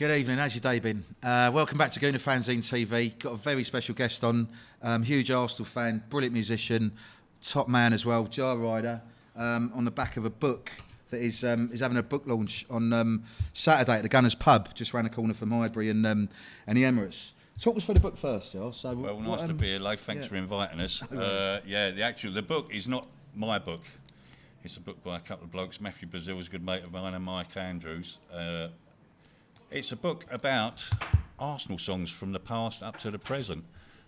Good evening, how's your day been? Welcome back to Gooner Fanzine TV. Got a very special guest on, huge Arsenal fan, brilliant musician, top man as well, jar rider, on the back of a book that is having a book launch on Saturday at the Gunners Pub, just round the corner from Highbury and the Emirates. Talk us through the book first, Jar. So, well, nice to be here, Layth. Thanks for inviting us. The book is not my book. It's a book by a couple of blokes. Matthew Brazil's a good mate of mine and Mike Andrews. It's a book about Arsenal songs from the past up to the present.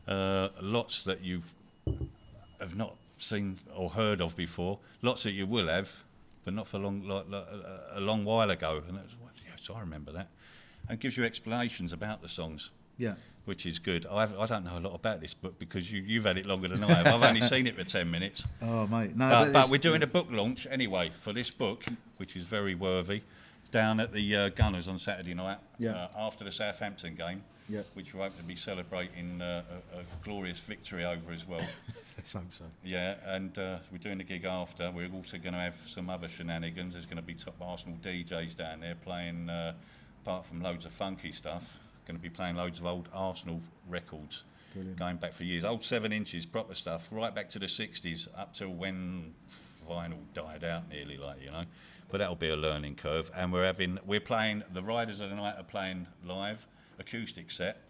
Lots that you have not seen or heard of before. Lots that you will have, but not for a long while ago. And yes, I remember that. And gives you explanations about the songs. Yeah. Which is good. I don't know a lot about this book because you've had it longer than I have. I've only seen it for 10 minutes. Oh, mate. No, but we're doing a book launch anyway for this book, which is very worthy, down at the Gunners on Saturday night after the Southampton game, which we're hoping to be celebrating a glorious victory over as well. Let's hope so. Yeah, and we're doing the gig after. We're also going to have some other shenanigans. There's going to be top Arsenal DJs down there playing, apart from loads of funky stuff, going to be playing loads of old Arsenal records. Brilliant. Going back for years, old 7 inches, proper stuff, right back to the 60s, up till when vinyl died out nearly, but that'll be a learning curve. And we're playing, the Riders of the Night are playing live, acoustic set,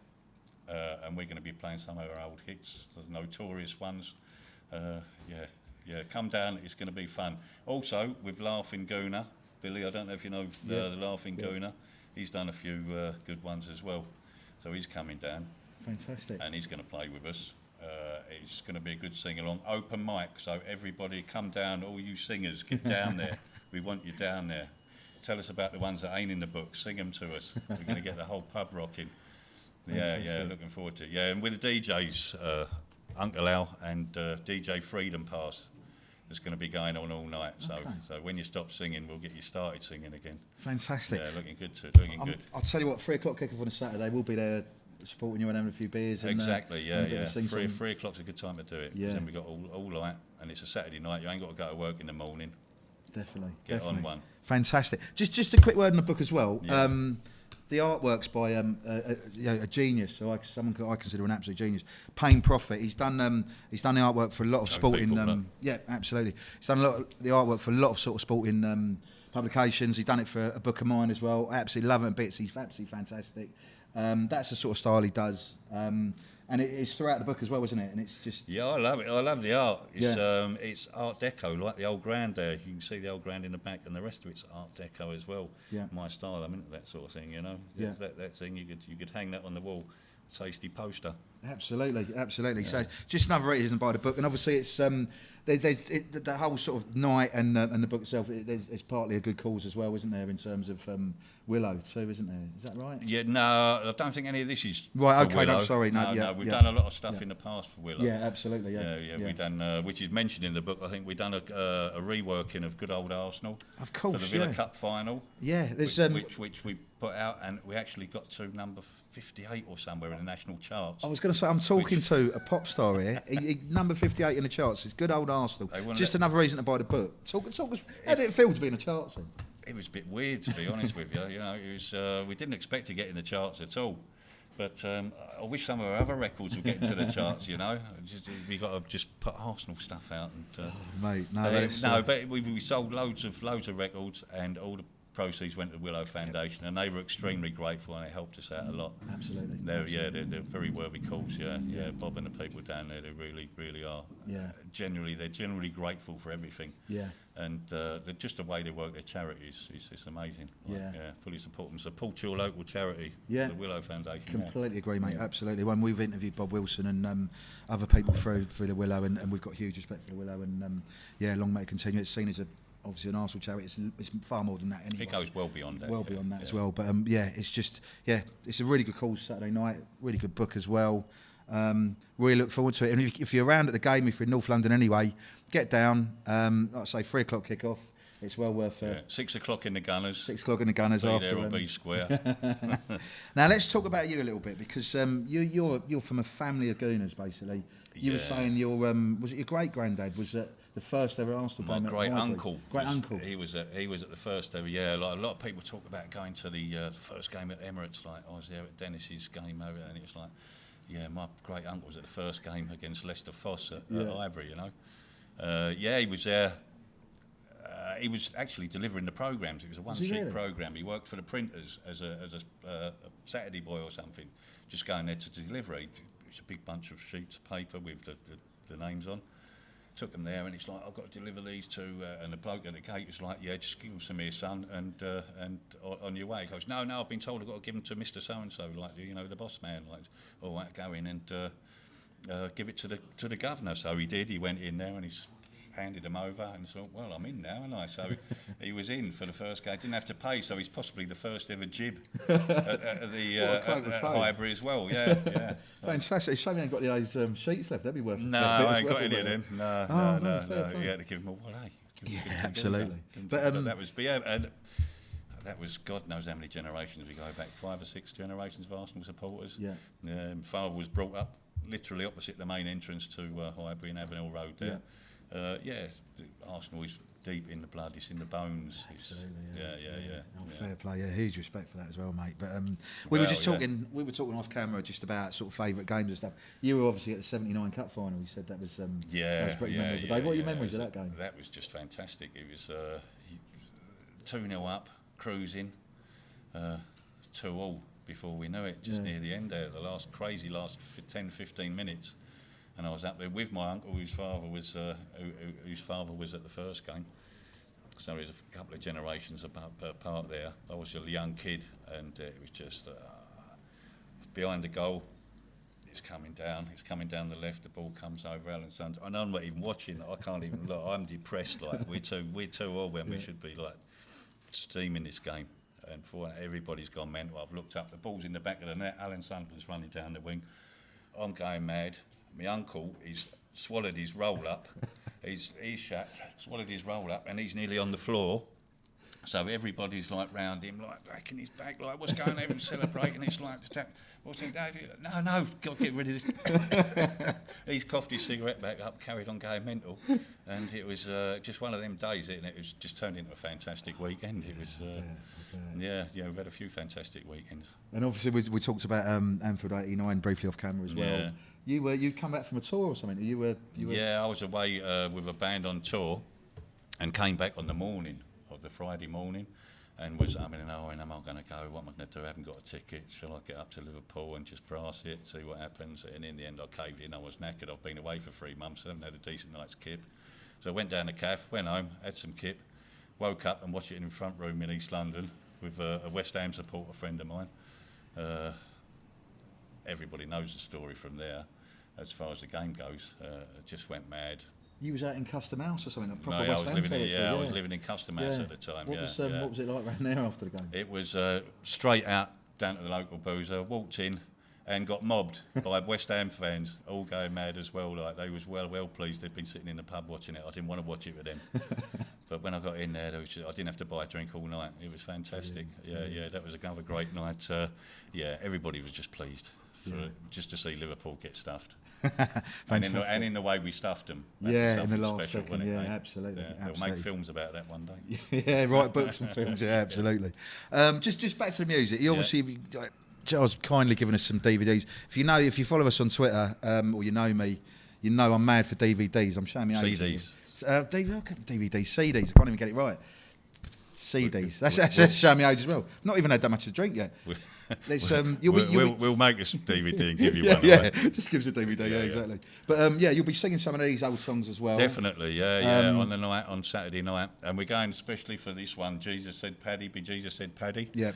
and we're going to be playing some of our old hits, the notorious ones. Come down, it's going to be fun. Also, with Laughing Gooner, Billy, I don't know if you know the Laughing Gooner. He's done a few good ones as well, so he's coming down. Fantastic. And he's going to play with us. It's going to be a good sing-along. Open mic, so everybody come down, all you singers, get down there. We want you down there. Tell us about the ones that ain't in the book. Sing them to us. We're going to get the whole pub rocking. Yeah, looking forward to it. Yeah, and with the DJs, Uncle Al and DJ Freedom Pass. It's going to be going on all night, so when you stop singing, we'll get you started singing again. Fantastic. Yeah, looking good. I'll tell you what, 3 o'clock kick-off on a Saturday, we'll be there supporting you and having a few beers. Exactly, and 3 o'clock's a good time to do it. Yeah. Then we've got all night, and it's a Saturday night. You ain't got to go to work in the morning. Definitely. Get on one. Fantastic. Just a quick word in the book as well. Yeah. The artwork's by a genius, so someone I consider an absolute genius. Payne Prophet. He's done the artwork for a lot of sporting. Yeah, absolutely. He's done the artwork for a lot of sort of sporting publications. He's done it for a book of mine as well. I absolutely love it in bits. He's absolutely fantastic. That's the sort of style he does. And it's throughout the book as well, isn't it? And it's just... Yeah, I love it. I love the art. It's Art Deco, like the old Grand there. You can see the old Grand in the back, and the rest of it's Art Deco as well. Yeah. My style, I'm into that sort of thing, Yeah. That thing, you could hang that on the wall. Tasty poster. Absolutely. Yeah. So just another reason to buy the book. And obviously it's... the whole sort of night and the book itself, there's partly a good cause as well, isn't there, in terms of Willow too, isn't there? Is that right? Yeah, no, I don't think any of this is right. For okay, Willow. No, sorry, we've done a lot of stuff in the past for Willow. Yeah, absolutely. Yeah. We've done, which is mentioned in the book. I think we've done a reworking of good old Arsenal. Of course, for the Villa Cup final. Yeah, there's which we put out, and we actually got to number 58 or somewhere in the national charts. I was going to say, I'm talking to a pop star here. Number 58 in the charts. It's good old Arsenal. Just another reason to buy the book. Talk us. How did it feel to be in the charts then? It was a bit weird, to be honest with you. It was. We didn't expect to get in the charts at all. But I wish some of our other records would get into the charts. We got to just put Arsenal stuff out. And, mate, but we sold loads of records, and all the proceeds went to the Willow Foundation, and they were extremely grateful, and it helped us out a lot. Absolutely. They're very worthy cause. Yeah. Bob and the people down there, they really are. Yeah. They're generally grateful for everything. Yeah. And just the way they work their charities is amazing. Fully support them. Support your local charity. Yeah. The Willow Foundation. Completely agree, mate. Absolutely. When we've interviewed Bob Wilson and other people through the Willow, and we've got huge respect for the Willow, and long may it continue. It's seen as obviously an Arsenal charity. It's far more than that anyway. It goes well beyond that. Beyond that as well. But it's just it's a really good cause Saturday night. Really good book as well. Really look forward to it. And if you're around at the game, if you're in North London anyway, get down. Like I say, 3 o'clock kick-off. it's well worth. 6 o'clock in the Gunners. 6 o'clock in the Gunners be after. There or be square. Now let's talk about you a little bit, because you're from a family of Gooners, basically. You were saying your was it your great granddad was at the first ever Arsenal game? My great uncle. Great uncle. He was at the first ever. Yeah, like a lot of people talk about going to the first game at Emirates. Like I was there at Dennis's game over there, and it was like, yeah, my great uncle was at the first game against Leicester Foss at Highbury. You know, he was there. He was actually delivering the programmes. It was a one-sheet programme. He worked for the printers as a Saturday boy or something, just going there to deliver. It was a big bunch of sheets of paper with the names on. Took them there, and it's like, I've got to deliver these to, and the bloke at the gate was like, yeah, just give them to me, son, and on your way. He goes, no, I've been told I've got to give them to Mr. So-and-so, like, you know, the boss man, like, all right, go in and give it to the governor. So he did. He went in there and he's handed them over and thought, well, I'm in now, and so he was in for the first game. Didn't have to pay, so he's possibly the first ever jib at Highbury as well. Yeah. So. Fantastic. It's a shame you ain't got those sheets left. That'd be worth. No, I ain't got any of them. No. You had to give them all away. Yeah, absolutely. But that was God knows how many generations we go back. 5 or 6 generations of Arsenal supporters. Yeah. Father was brought up literally opposite the main entrance to Highbury and Avenel Road there. Arsenal is deep in the blood, it's in the bones. Absolutely, Fair play, huge respect for that as well, mate. But we were talking off camera just about sort of favourite games and stuff. You were obviously at the '79 Cup final. You said that was pretty memorable. Dave, what are your memories of that game? That was just fantastic. It was 2-0 up, cruising, 2-2 before we knew it. Just near the end there, the last 10-15 minutes. And I was up there with my uncle, whose father was at the first game. So there's a couple of generations apart there. I was a young kid, and it was just behind the goal. It's coming down the left. The ball comes over Alan Sons, and I'm not even watching. I can't even look. I'm depressed. Like we're 2-2 when we should be like steaming this game. And for everybody's gone mental. I've looked up. The ball's in the back of the net. Alan Sunderland's running down the wing. I'm going mad. My uncle, he's swallowed his roll up. He's swallowed his roll up, and he's nearly on the floor. So everybody's like round him, like breaking his back, like what's going on? Everyone's celebrating. It's like, what's it? No, got to get rid of this. He's coughed his cigarette back up, carried on going mental, and it was just one of them days, and it was just turned into a fantastic weekend. It was, we've had a few fantastic weekends. And obviously we talked about Anfield '89 briefly off camera as well. Yeah. You'd come back from a tour or something? You were. Yeah, I was away with a band on tour, and came back on the morning of the Friday morning, and was am I going to go? What am I going to do? I haven't got a ticket. Shall I get up to Liverpool and just brass it, see what happens? And in the end, I caved in. I was knackered. I've been away for 3 months. I haven't had a decent night's kip. So I went down the cafe, went home, had some kip, woke up and watched it in the front room in East London with a West Ham supporter friend of mine. Everybody knows the story from there. As far as the game goes, just went mad. You was out in Custom House or something? I was living in Custom House at the time. What was it like around there after the game? It was straight out down to the local boozer, walked in and got mobbed by West Ham fans, all going mad as well. Like they was well pleased. They'd been sitting in the pub watching it. I didn't want to watch it with them. But when I got in there, I didn't have to buy a drink all night. It was fantastic. Yeah, that was another great night. Everybody was just pleased. Just to see Liverpool get stuffed. and in the way we stuffed them. In the last second, absolutely. They'll make films about that one day. Write books and films, absolutely. Just back to the music. You obviously, Charles kindly given us some DVDs. If you follow us on Twitter, or you know me, you know I'm mad for DVDs. I'm showing me CDs. DVDs, CDs, I can't even get it right. CDs. That's showing me age as well. Not even had that much to drink yet. We'll make a DVD and give you one. Just give us a DVD. Exactly. But you'll be singing some of these old songs as well. Definitely, on the night, on Saturday night, and we're going especially for this one. Jesus Said Paddy, Be Jesus Said Paddy. Yeah.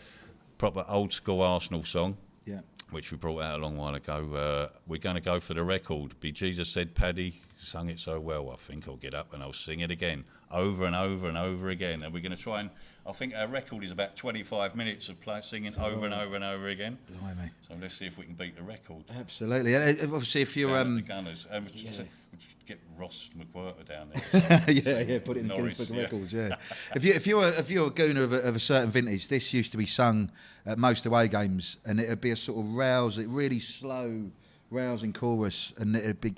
Proper old school Arsenal song. Yeah. Which we brought out a long while ago. We're going to go for the record. Be Jesus Said Paddy, sung it so well. I think I'll get up and I'll sing it again, over and over and over again. And we're going to try and. I think our record is about 25 minutes of singing over and over and over again. Blimey. So let's see if we can beat the record. Absolutely. And obviously, if you're the Gunners, get Ross McWhirter down there. yeah, put it in the Guinness Book of Records. Yeah, if you're a gooner of a certain vintage, this used to be sung at most away games, and it'd be a sort of really slow, rousing chorus, and it'd be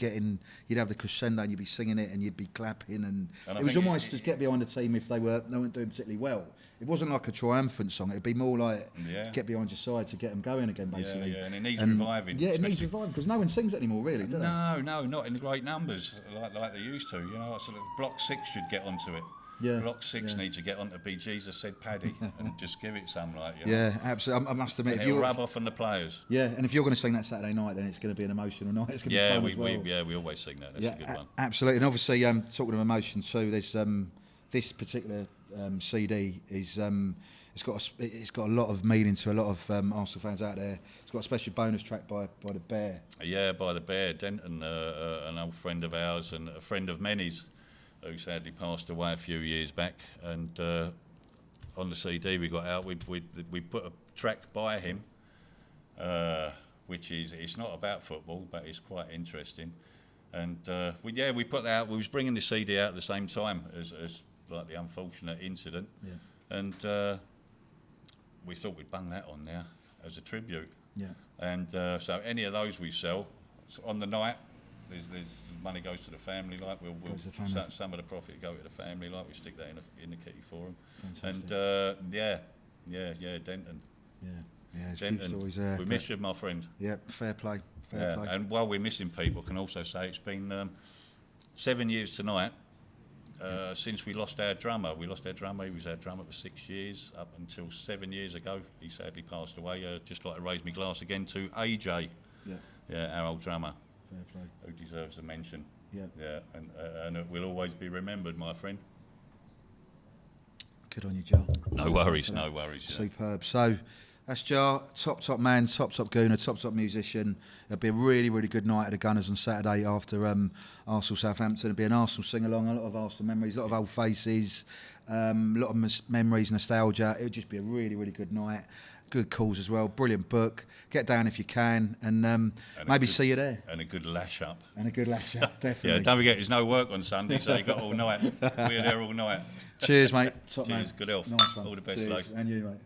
you'd have the crescendo, and you'd be singing it, and you'd be clapping, and it was almost to get behind the team if they weren't doing particularly well. It wasn't like a triumphant song. It'd be more like get behind your side to get them going again, basically. Yeah, and it needs reviving. Yeah, it needs reviving because no one sings it anymore, really, do they? No, not in great numbers like they used to. You know, sort of Block 6 should get onto it. Yeah, Block 6 need to get on to Be Jesus Said Paddy and just give it some, like, you know. Yeah, absolutely. I must admit, if you rub off on the players. Yeah, and if you're going to sing that Saturday night, then it's going to be an emotional night. It's going to be fun as well. We always sing that. That's a good one. Absolutely. And obviously, talking of emotion too, there's this particular CD is it's got a lot of meaning to a lot of Arsenal fans out there. It's got a special bonus track by the Bear. Yeah, by the Bear, Denton, an old friend of ours and a friend of many's, who sadly passed away a few years back. And on the CD we got out, we put a track by him, which it's not about football, but it's quite interesting. And we put that out. We was bringing the CD out at the same time as like the unfortunate incident, and we thought we'd bung that on there as a tribute. Yeah. And so any of those we sell on the night, there's money goes to the family. Like some of the profit go to the family. Like we stick that in the kitty for them. Fantastic. And Denton. Yeah, Denton. Always, we miss you, my friend. Yeah, fair play. Fair play. And while we're missing people, I can also say it's been 7 years tonight since we lost our drummer. We lost our drummer. He was our drummer for 6 years, up until 7 years ago. He sadly passed away. Just like to raise my glass again to AJ. Our old drummer. Fair play. Who deserves a mention. Yeah. And it will always be remembered, my friend. Good on you, Jar. No worries. Yeah. Superb. So that's Jar, top man, top gooner, top musician. It'll be a really, really good night at the Gunners on Saturday after Arsenal Southampton. It'll be an Arsenal sing-along, a lot of Arsenal memories, a lot of old faces, a lot of memories, nostalgia. It'll just be a really, really good night. Good calls as well. Brilliant book. Get down if you can, and maybe see you there. And a good lash up. Definitely. Yeah, don't forget, there's no work on Sunday, so you got all night. We're there all night. Cheers, mate. Top Cheers. Man. Good health. Nice one. All the best, Cheers. like. And you, mate.